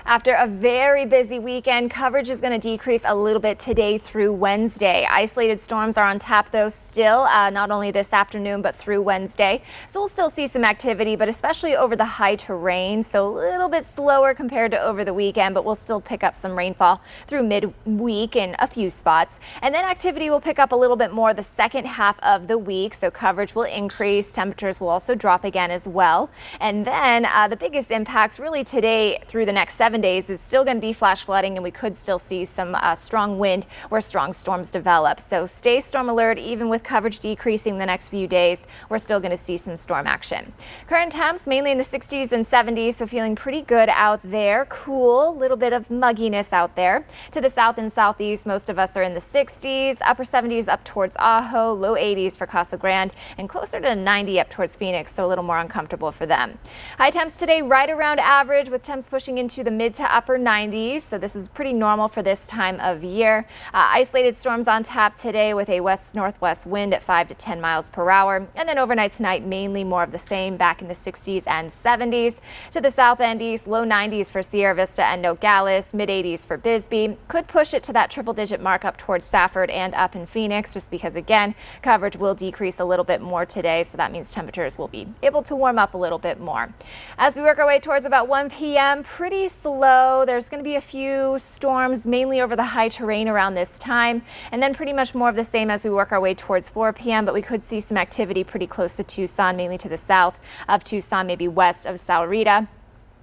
After a very busy weekend, coverage is going to decrease a little bit today through Wednesday. Isolated storms are on tap, though, still, not only this afternoon, but through Wednesday. So we'll still see some activity, but especially over the high terrain. So a little bit slower compared to over the weekend, but we'll still pick up some rainfall through midweek in a few spots. And then activity will pick up a little bit more the second half of the week. So coverage will increase. Temperatures will also drop again as well. And then the biggest impacts really today through the next 7 days is still going to be flash flooding, and we could still see some strong wind where strong storms develop. So stay storm alert. Even with coverage decreasing the next few days, we're still going to see some storm action. Current temps mainly in the 60s and 70s, so feeling pretty good out there. Cool, little bit of mugginess out there. To the south and southeast, most of us are in the 60s, upper 70s up towards Ajo, low 80s for Casa Grande, and closer to 90 up towards Phoenix, so a little more uncomfortable for them. High temps today right around average, with temps pushing into the mid to upper 90s, so this is pretty normal for this time of year. Isolated storms on tap today with a west-northwest wind at 5 to 10 miles per hour, and then overnight tonight mainly more of the same, back in the 60s and 70s. To the south and east, low 90s for Sierra Vista and Nogales, mid 80s for Bisbee. Could push it to that triple-digit mark up towards Safford and up in Phoenix, just because again coverage will decrease a little bit more today, so that means temperatures will be able to warm up a little bit more. As we work our way towards about 1 p.m., pretty slow. There's going to be a few storms mainly over the high terrain around this time, and then pretty much more of the same as we work our way towards 4 p.m., but we could see some activity pretty close to Tucson, mainly to the south of Tucson, maybe west of Sahuarita.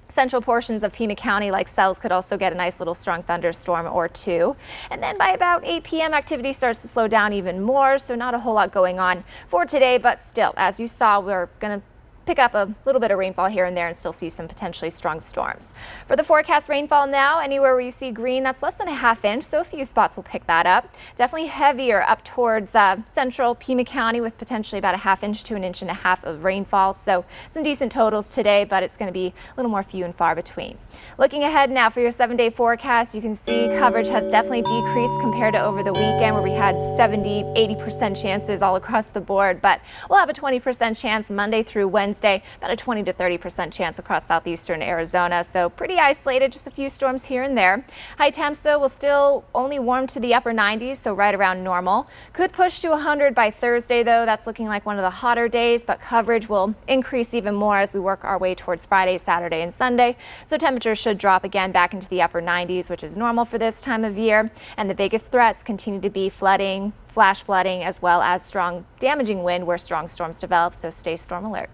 Central portions of Pima County, like Sells, could also get a nice little strong thunderstorm or two. And then by about 8 p.m., activity starts to slow down even more, so not a whole lot going on for today, but still, as you saw, we're going to pick up a little bit of rainfall here and there and still see some potentially strong storms. For the forecast rainfall now, anywhere where you see green, that's less than a ½ inch, so a few spots will pick that up. Definitely heavier up towards central Pima County, with potentially about a ½ inch to 1.5 inches of rainfall. So some decent totals today, but it's going to be a little more few and far between. Looking ahead now for your 7-day forecast, you can see coverage has definitely decreased compared to over the weekend, where we had 70-80% chances all across the board, but we'll have a 20% chance Monday through Wednesday. About a 20 to 30% chance across southeastern Arizona, so pretty isolated, just a few storms here and there. High temps, though, will still only warm to the upper 90s, so right around normal. Could push to 100 by Thursday, though. That's looking like one of the hotter days, but coverage will increase even more as we work our way towards Friday, Saturday, and Sunday. So temperatures should drop again back into the upper 90s, which is normal for this time of year. And the biggest threats continue to be flooding, flash flooding, as well as strong damaging wind where strong storms develop, so stay storm alert.